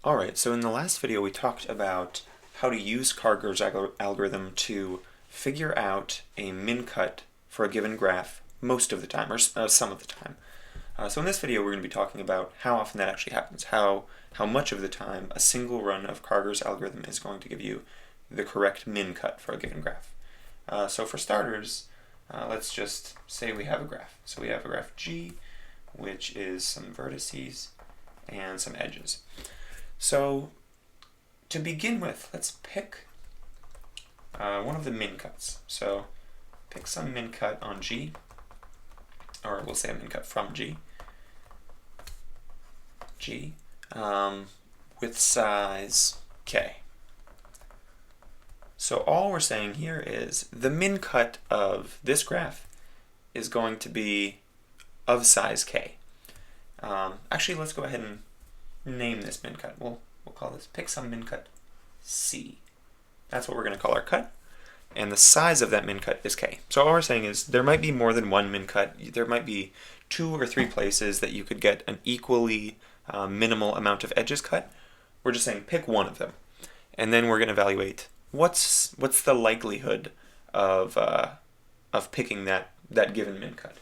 Alright, so in the last video we talked about how to use Karger's algorithm to figure out a min-cut for a given graph most of the time, or some of the time. So in this video we're going to be talking about how often that actually happens, how much of the time a single run of Karger's algorithm is going to give you the correct min-cut for a given graph. So for starters, let's just say we have a graph. So we have a graph G, which is some vertices and some edges. So to begin with, let's pick one of the min-cuts. So pick some min-cut on G, or we'll say a min-cut from G, with size K. So all we're saying here is the min-cut of this graph is going to be of size K. Actually, let's go ahead and name this min-cut. We'll call this pick some min-cut C. That's what we're going to call our cut. And the size of that min-cut is K. So all we're saying is there might be more than one min-cut. There might be 2 or 3 places that you could get an equally minimal amount of edges cut. We're just saying pick one of them. And then we're going to evaluate what's the likelihood of picking that given min-cut.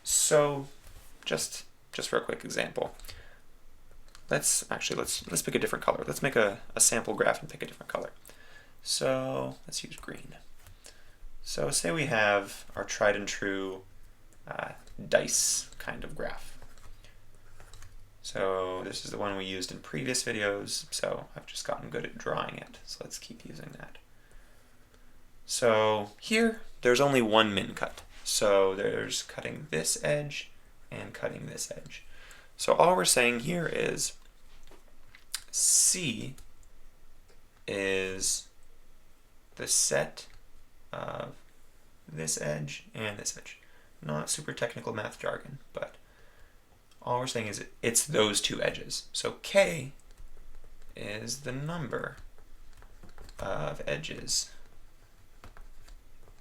So just for a quick example, let's pick a different color. Let's make a sample graph and pick a different color. So let's use green. So say we have our tried and true dice kind of graph. So this is the one we used in previous videos, so I've just gotten good at drawing it, so let's keep using that. So here, there's only one min-cut. So there's cutting this edge and cutting this edge. So all we're saying here is C is the set of this edge and this edge. Not super technical math jargon, but all we're saying is it's those two edges. So K is the number of edges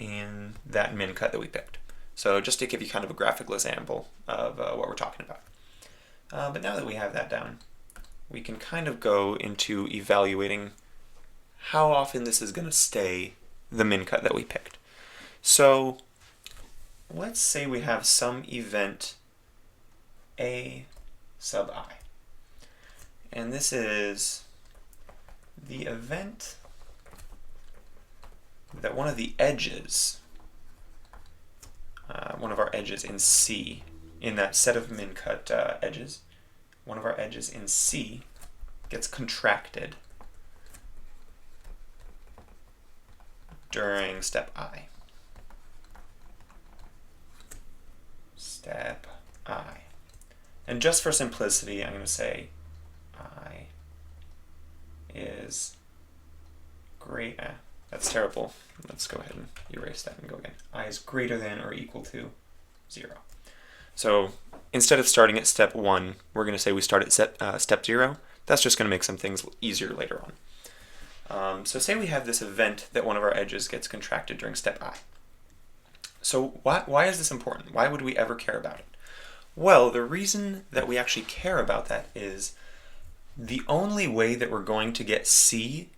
in that min-cut that we picked. So just to give you kind of a graphical example of what we're talking about. But now that we have that down, we can kind of go into evaluating how often this is going to stay the min-cut that we picked. So let's say we have some event A sub I. And this is the event that one of the edges, one of our edges in C, in that set of min-cut edges, one of our edges in C gets contracted during step I. Step I. And just for simplicity, I'm going to say I is great. That's terrible. Let's go ahead and erase that and go again. I is greater than or equal to 0. So instead of starting at step 1, we're going to say we start at step 0. That's just going to make some things easier later on. So say we have this event that one of our edges gets contracted during step I. So why is this important? Why would we ever care about it? Well, the reason that we actually care about that is the only way that we're going to get C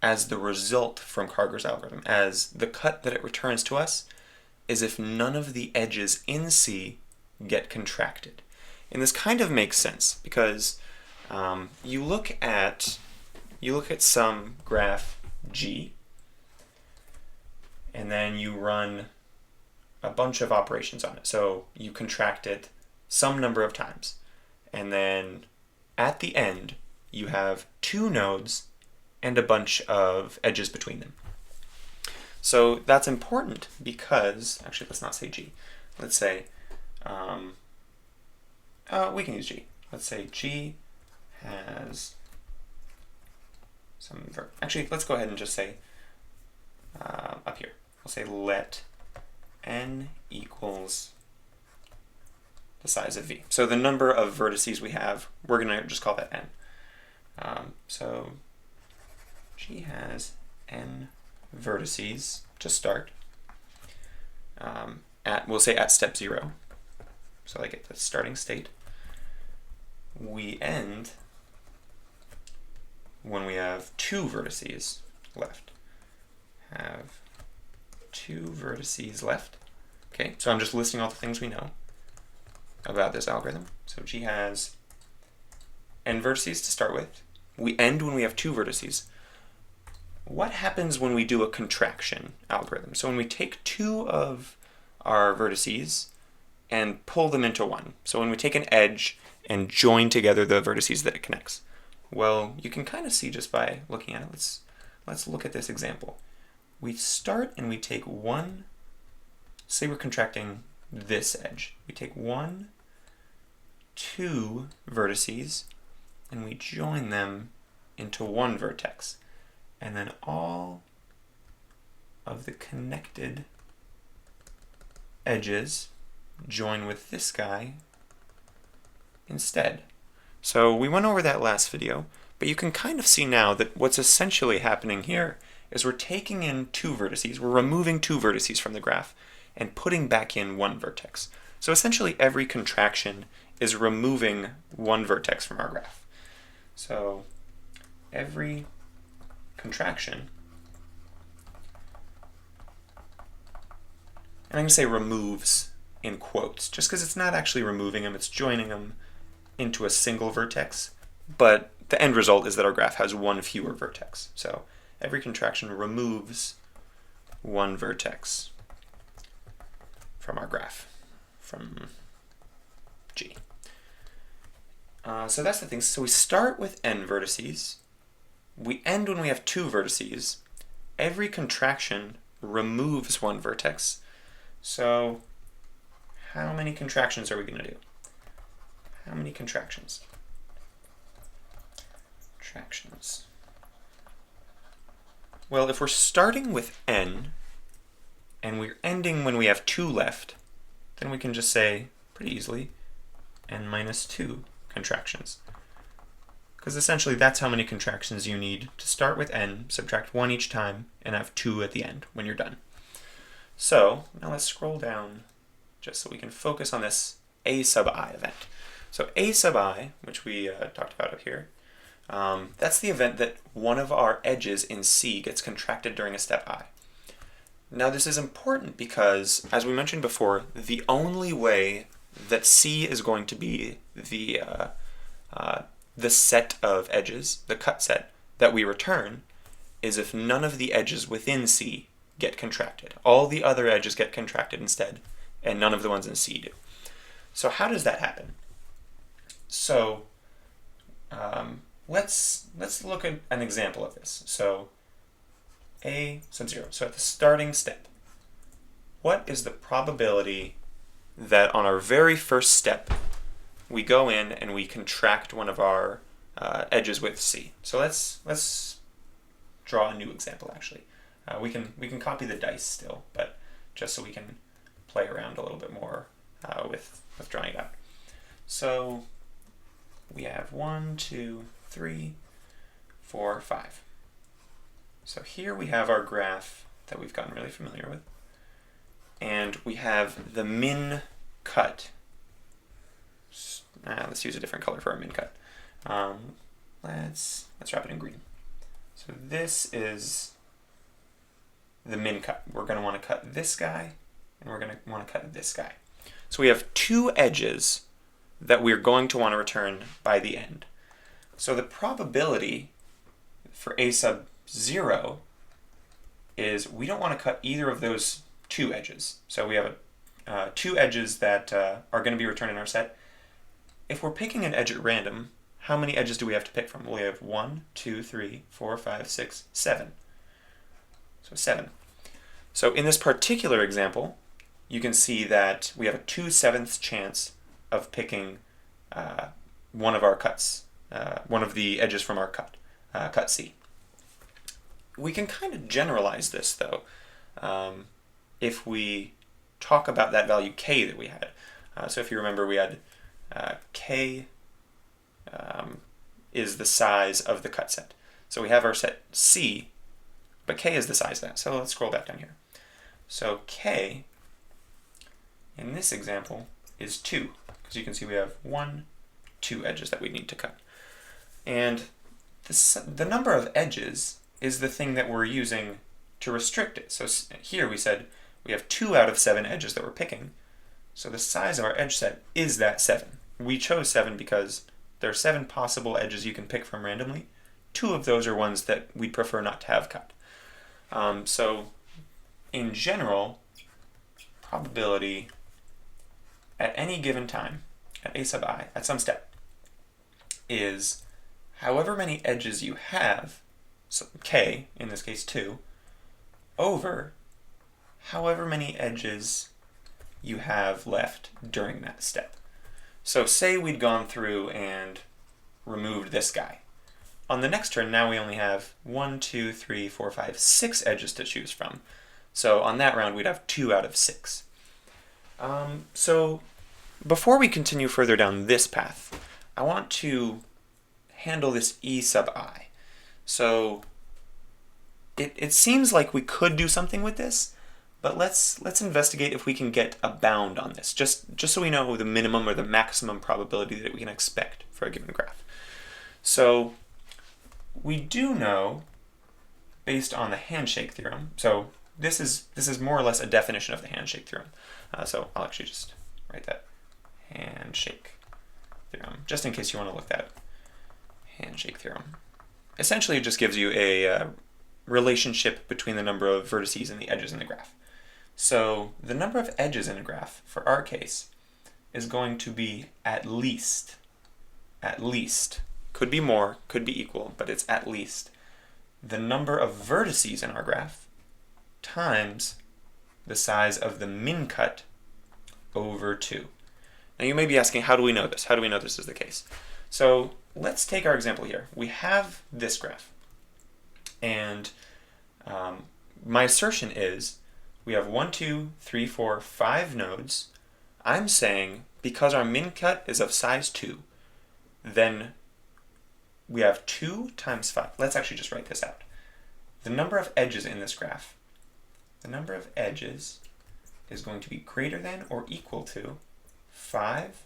as the result from Karger's algorithm, as the cut that it returns to us, is if none of the edges in C get contracted. And this kind of makes sense because you look at some graph G, and then you run a bunch of operations on it. So you contract it some number of times, and then at the end you have 2 nodes and a bunch of edges between them. So that's important because, actually let's not say G. Let's say, we can use G. Let's say G has some, actually let's go ahead and just say, up here, we'll say let n equals the size of V. So the number of vertices we have, we're going to just call that n. So G has n vertices to start. We'll say at step 0. So like at the starting state. We end when we have 2 vertices left. Have 2 vertices left. Okay, so I'm just listing all the things we know about this algorithm. So G has n vertices to start with. We end when we have 2 vertices. What happens when we do a contraction algorithm? So when we take 2 of our vertices and pull them into 1. So when we take an edge and join together the vertices that it connects. Well, you can kind of see just by looking at it. Let's look at this example. We start and we take 1, say we're contracting this edge. We take 1, 2 vertices, and we join them into 1 vertex. And then all of the connected edges join with this guy instead. So we went over that last video, but you can kind of see now that what's essentially happening here is we're taking in 2 vertices, we're removing 2 vertices from the graph and putting back in 1 vertex. So essentially every contraction is removing 1 vertex from our graph. So every contraction, and I'm going to say removes in quotes, just because it's not actually removing them, it's joining them into a single vertex, but the end result is that our graph has 1 fewer vertex. So every contraction removes 1 vertex from our graph, from G. So that's the thing. So we start with n vertices. We end when we have 2 vertices. Every contraction removes 1 vertex. So how many contractions are we going to do? How many contractions? Contractions. Well, if we're starting with n and we're ending when we have 2 left, then we can just say pretty easily n minus 2 contractions. Because essentially that's how many contractions you need to start with n, subtract 1 each time, and have 2 at the end when you're done. So now let's scroll down just so we can focus on this a sub I event. So a sub I, which we talked about up here, that's the event that one of our edges in C gets contracted during a step I. Now this is important because, as we mentioned before, the only way that C is going to be the set of edges, the cut set, that we return is if none of the edges within C get contracted. All the other edges get contracted instead, and none of the ones in C do. So how does that happen? So let's look at an example of this. So a sub 0. So at the starting step, what is the probability that on our very first step we go in and we contract one of our edges with C? So let's draw a new example. Actually, we can copy the dice still, but just so we can play around a little bit more with drawing it out. So we have 1, 2, 3, 4, 5. So here we have our graph that we've gotten really familiar with, and we have the min cut. Let's use a different color for our min cut. Let's wrap it in green. So this is the min cut. We're going to want to cut this guy, and we're going to want to cut this guy. So we have 2 edges that we're going to want to return by the end. So the probability for a sub 0 is we don't want to cut either of those 2 edges. So we have 2 edges that are going to be returned in our set. If we're picking an edge at random, how many edges do we have to pick from? Well, we have 1, 2, 3, 4, 5, 6, 7. So 7. So in this particular example, you can see that we have a 2/7 chance of picking one of our cuts, one of the edges from our cut C. We can kind of generalize this, though, if we talk about that value k that we had. So if you remember, we had k is the size of the cut set. So we have our set C, but k is the size of that. So let's scroll back down here. So k, in this example, is 2, because you can see we have 1, 2 edges that we need to cut. And the number of edges is the thing that we're using to restrict it. So here we said we have 2 out of 7 edges that we're picking. So the size of our edge set is that 7. We chose 7 because there are 7 possible edges you can pick from randomly. 2 of those are ones that we'd prefer not to have cut. So in general, probability at any given time, at a sub I, at some step, is however many edges you have, so k, in this case 2, over however many edges you have left during that step. So say we'd gone through and removed this guy. On the next turn, now we only have 1, 2, 3, 4, 5, 6 edges to choose from. So on that round, we'd have 2 out of 6. So before we continue further down this path, I want to handle this e sub I. So it seems like we could do something with this, but let's investigate if we can get a bound on this, just so we know the minimum or the maximum probability that we can expect for a given graph. So we do know, based on the Handshake theorem, so this is more or less a definition of the Handshake theorem. So I'll actually just write that, Handshake theorem, just in case you want to look that up. Handshake theorem. Essentially, it just gives you a relationship between the number of vertices and the edges in the graph. So the number of edges in a graph, for our case, is going to be at least, could be more, could be equal, but it's at least the number of vertices in our graph times the size of the min cut over 2. Now you may be asking, how do we know this? How do we know this is the case? So let's take our example here. We have this graph, and my assertion is we have 1, 2, 3, 4, 5 nodes. I'm saying because our min cut is of size 2, then we have 2 times 5. Let's actually just write this out. The number of edges in this graph, the number of edges is going to be greater than or equal to 5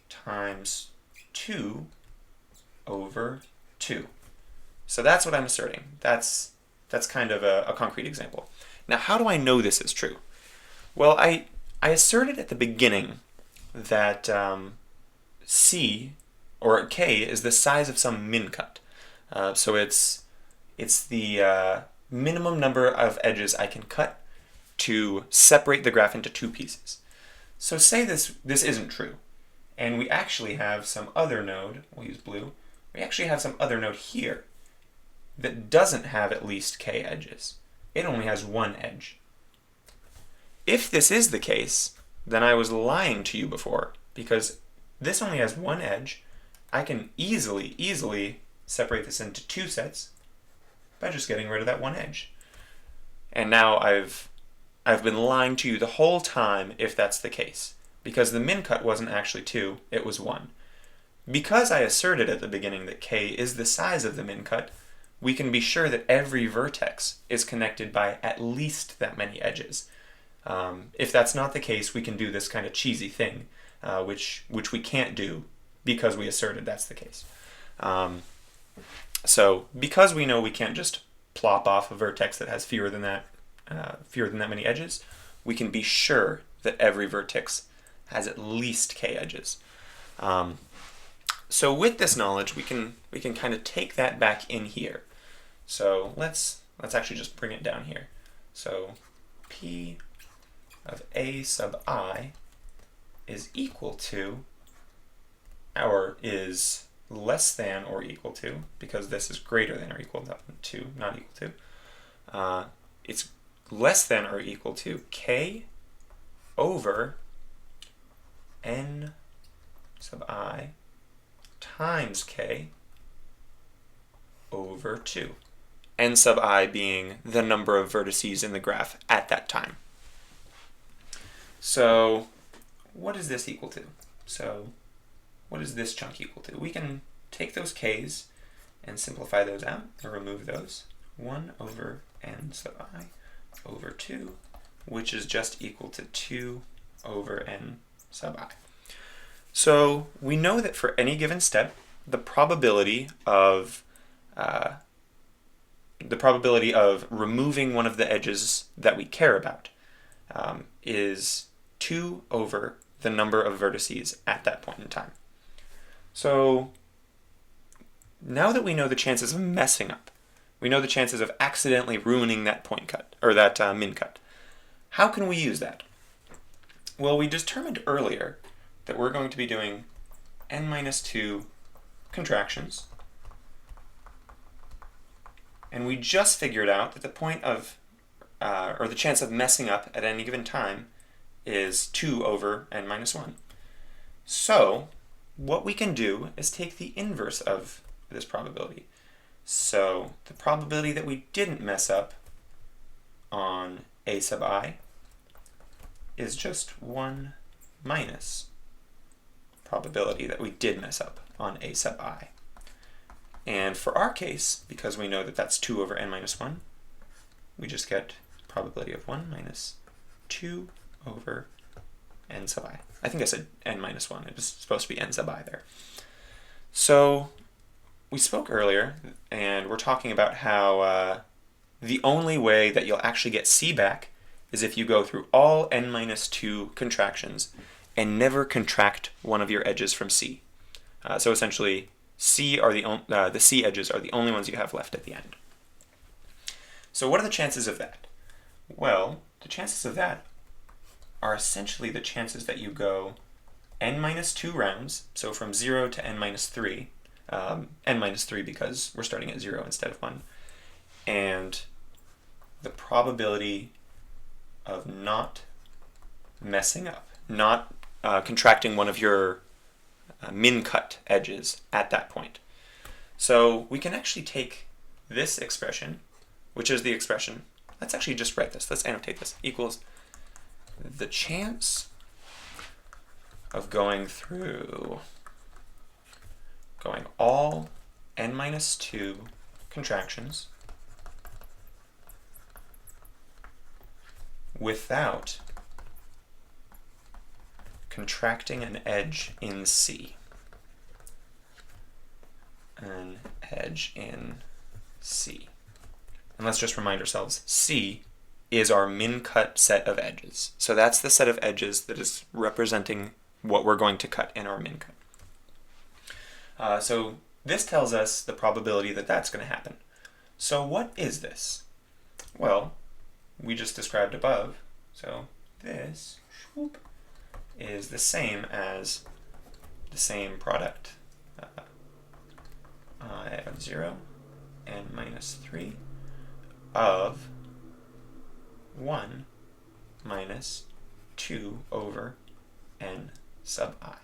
times 2 over 2. So that's what I'm asserting. That's kind of a concrete example. Now, how do I know this is true? Well, I asserted at the beginning that C, or K, is the size of some min cut. So it's the minimum number of edges I can cut to separate the graph into 2 pieces. So say this isn't true, and we actually have some other node, we'll use blue, we actually have some other node here that doesn't have at least k edges. It only has 1 edge. If this is the case, then I was lying to you before, because this only has 1 edge. I can easily separate this into 2 sets by just getting rid of that 1 edge. And now I've been lying to you the whole time if that's the case, because the min cut wasn't actually 2, it was 1. Because I asserted at the beginning that k is the size of the min cut, we can be sure that every vertex is connected by at least that many edges. If that's not the case, we can do this kind of cheesy thing, which we can't do because we asserted that's the case. So because we know we can't just plop off a vertex that has fewer than that many edges, we can be sure that every vertex has at least k edges. So with this knowledge, we can kind of take that back in here. So let's actually just bring it down here. So P of a sub I is equal to, or is less than or equal to, because this is greater than or equal to, not equal to, it's less than or equal to k over n sub I times k over 2. N sub I being the number of vertices in the graph at that time. So what is this equal to? So what is this chunk equal to? We can take those k's and simplify those out, or remove those. 1 over n sub I over 2, which is just equal to 2 over n sub I. So we know that for any given step, the probability of removing one of the edges that we care about is 2 over the number of vertices at that point in time. So now that we know the chances of messing up, we know the chances of accidentally ruining that point cut, or that min cut, how can we use that? Well, we determined earlier that we're going to be doing n-2 contractions, and we just figured out that the point of, or the chance of messing up at any given time is 2 over n-1. So what we can do is take the inverse of this probability. So the probability that we didn't mess up on a sub I is just 1 minus probability that we did mess up on a sub I. And for our case, because we know that that's 2 over n-1, we just get probability of 1 minus 2 over n sub I. I think I said n-1. It was supposed to be n sub I there. So we spoke earlier, and we're talking about how the only way that you'll actually get C back is if you go through all n-2 contractions and never contract one of your edges from C. So essentially, the C edges are the only ones you have left at the end. So what are the chances of that? Well, the chances of that are essentially the chances that you go n-2 rounds, so from 0 to n-3, n-3 because we're starting at 0 instead of 1, and the probability of not messing up, not contracting one of your min-cut edges at that point. So we can actually take this expression, which is the expression, let's actually just write this, let's annotate this, equals the chance of going all n-2 contractions without contracting an edge in C. An edge in C. And let's just remind ourselves, C is our min-cut set of edges. So that's the set of edges that is representing what we're going to cut in our min-cut. So this tells us the probability that that's going to happen. So what is this? Well, we just described above. So this is the same as the same product. I have 0 n-3 of 1 minus 2 over n sub I.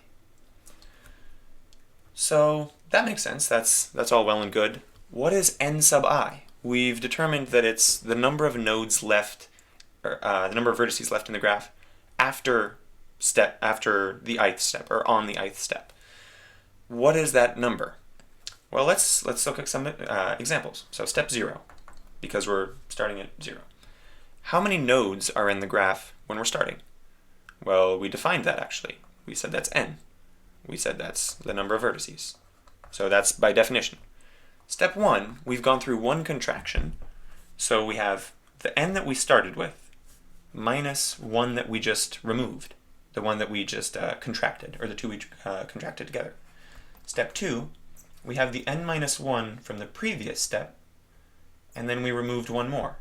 So that makes sense. That's all well and good. What is n sub I? We've determined that it's the number of nodes left, or the number of vertices left in the graph after the ith step, or on the ith step. What is that number? Well, let's look at some examples. So step 0, because we're starting at 0. How many nodes are in the graph when we're starting? Well, we defined that actually. We said that's n. We said that's the number of vertices. So that's by definition. Step 1, we've gone through one contraction. So we have the n that we started with minus 1 that we just removed, the one that we just contracted, or the 2 we contracted together. Step 2, we have the n-1 from the previous step, and then we removed 1 more.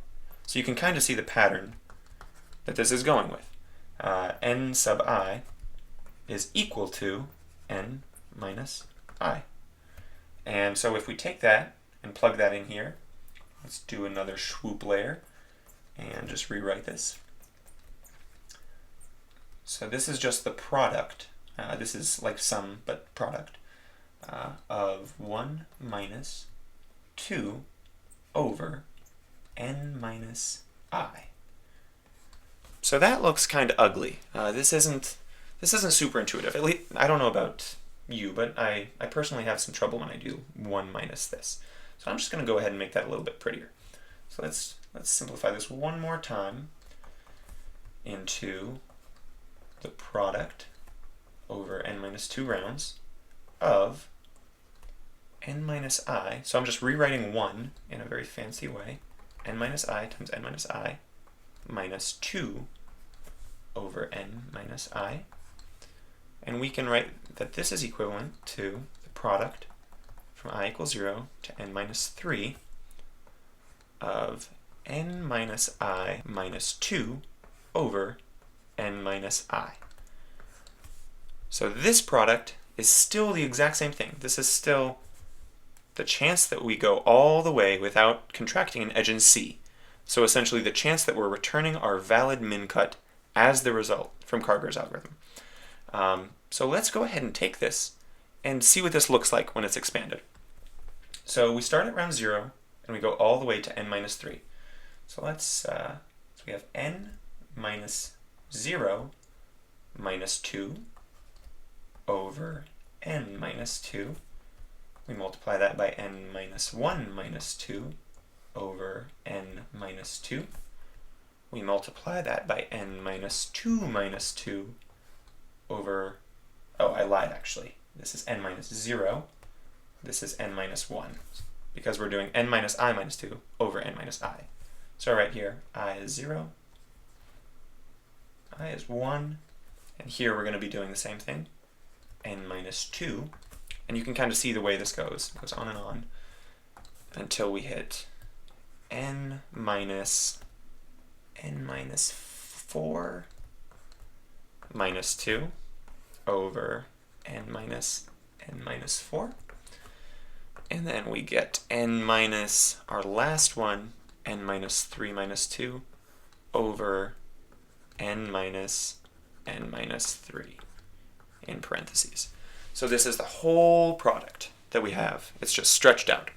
So you can kind of see the pattern that this is going with. N sub I is equal to n minus I. And so if we take that and plug that in here, let's do another swoop layer and just rewrite this. So this is just the product. This is like sum, but product of 1 minus 2 over n minus I. So that looks kind of ugly. This isn't super intuitive. At least I don't know about you, but I personally have some trouble when I do 1 minus this. So I'm just going to go ahead and make that a little bit prettier. So let's simplify this one more time into the product over n minus 2 rounds of n minus I, so I'm just rewriting 1 in a very fancy way, n minus I times n minus I minus 2 over n minus I. And we can write that this is equivalent to the product from I equals 0 to n minus 3 of n minus I minus 2 over n minus I. So this product is still the exact same thing. This is still the chance that we go all the way without contracting an edge in C. So essentially the chance that we're returning our valid min cut as the result from Karger's algorithm. So let's go ahead and take this and see what this looks like when it's expanded. So we start at round 0 and we go all the way to n minus 3. So so we have n minus 0 minus 2 over n minus 2. We multiply that by n minus 1 minus 2 over n minus 2. We multiply that by n minus 2 minus 2 over, oh, I lied actually. This is n minus 0. This is n minus 1, because we're doing n minus I minus 2 over n minus I. So right here, I is 0, I is 1, and here we're going to be doing the same thing, n minus 2, and you can kind of see the way this goes. It goes on and on until we hit n minus 4 minus 2 over n minus 4. And then we get n minus our last one, n minus 3 minus 2 over n minus 3 in parentheses. So this is the whole product that we have. It's just stretched out.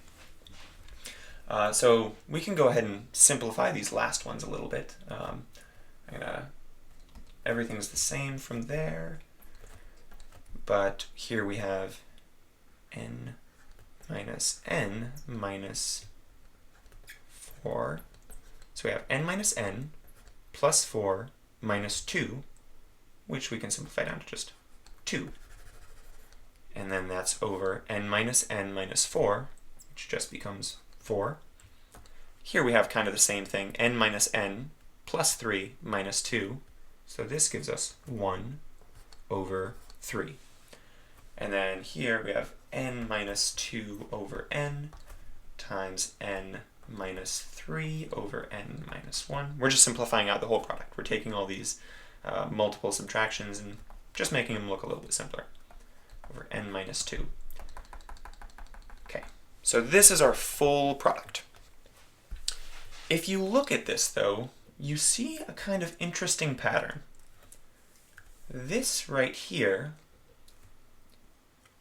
So we can go ahead and simplify these last ones a little bit. Everything's the same from there, but here we have n minus 4. So we have n minus n plus 4 minus 2, which we can simplify down to just 2. And then that's over n minus 4, which just becomes 4. Here we have kind of the same thing, n minus n plus 3 minus 2. So this gives us 1 over 3. And then here we have n minus 2 over n times n minus 3 over n minus 1. We're just simplifying out the whole product. We're taking all these multiple subtractions and just making them look a little bit simpler. Over n minus 2. Okay, so this is our full product. If you look at this, though, you see a kind of interesting pattern. This right here,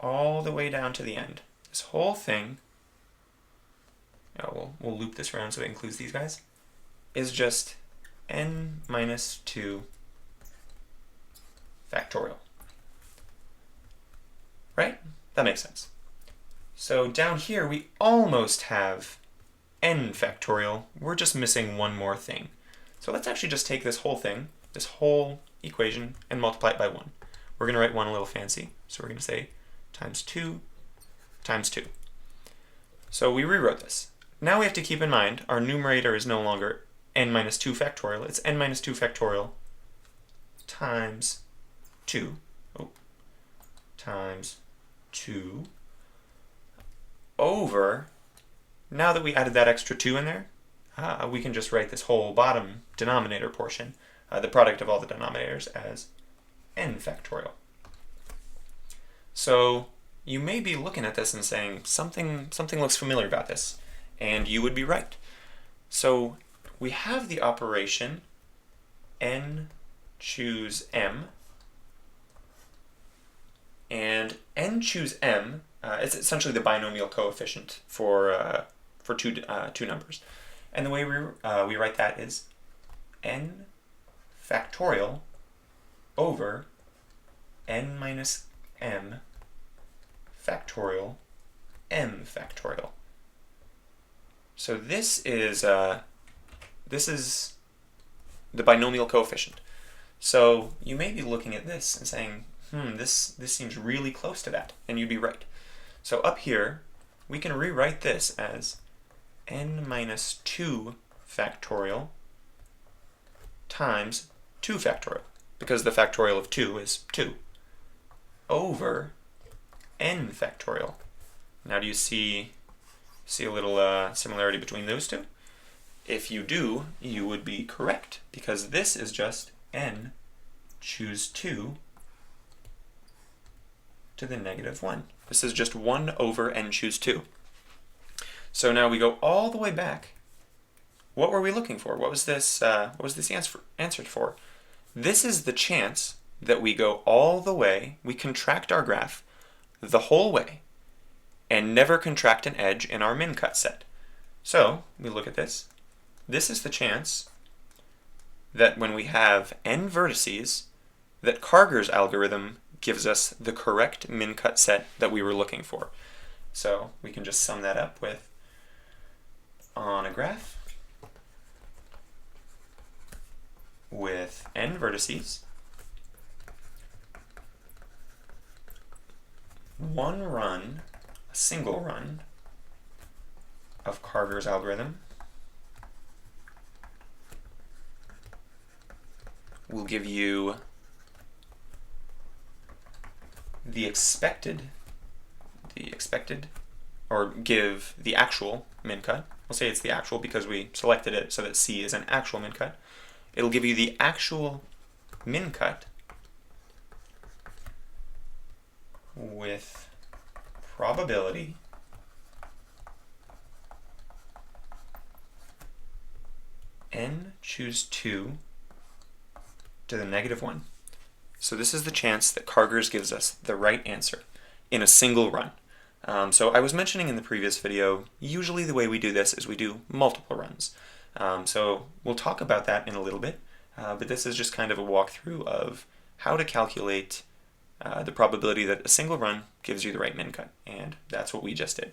all the way down to the end, this whole thing, we'll loop this around so it includes these guys, is just n minus 2 factorial. Right? That makes sense. So down here we almost have n factorial. We're just missing one more thing. So let's actually just take this whole thing, this whole equation, and multiply it by 1. We're going to write 1 a little fancy. So we're going to say times 2 times 2. So we rewrote this. Now we have to keep in mind our numerator is no longer n minus 2 factorial. It's n minus 2 factorial times 2. Times 2 over, now that we added that extra 2 in there, we can just write this whole bottom denominator portion, the product of all the denominators, as n factorial. So you may be looking at this and saying, something looks familiar about this, and you would be right. So we have the operation n choose m, and n choose m, it's essentially the binomial coefficient for two numbers. And the way we write that is n factorial over n minus m factorial m factorial. So this is the binomial coefficient. So you may be looking at this and saying, this seems really close to that, and you'd be right. So up here, we can rewrite this as n minus 2 factorial times 2 factorial, because the factorial of 2 is 2, over n factorial. Now do you see a little similarity between those two? If you do, you would be correct, because this is just n choose 2 to the negative 1. This is just 1 over n choose 2. So now we go all the way back. What were we looking for? What was this answered for? This is the chance that we go all the way, we contract our graph the whole way, and never contract an edge in our min-cut set. So we look at this. This is the chance that when we have n vertices, that Karger's algorithm gives us the correct min-cut set that we were looking for. So we can just sum that up with, on a graph with n vertices, one run, a single run of Karger's algorithm will give you the expected, or give the actual min-cut. We'll say it's the actual because we selected it so that C is an actual min-cut. It'll give you the actual min-cut with probability n choose 2 to the negative 1. So this is the chance that Karger's gives us the right answer in a single run. So I was mentioning in the previous video, usually the way we do this is we do multiple runs. So we'll talk about that in a little bit, but this is just kind of a walkthrough of how to calculate the probability that a single run gives you the right min-cut, and that's what we just did.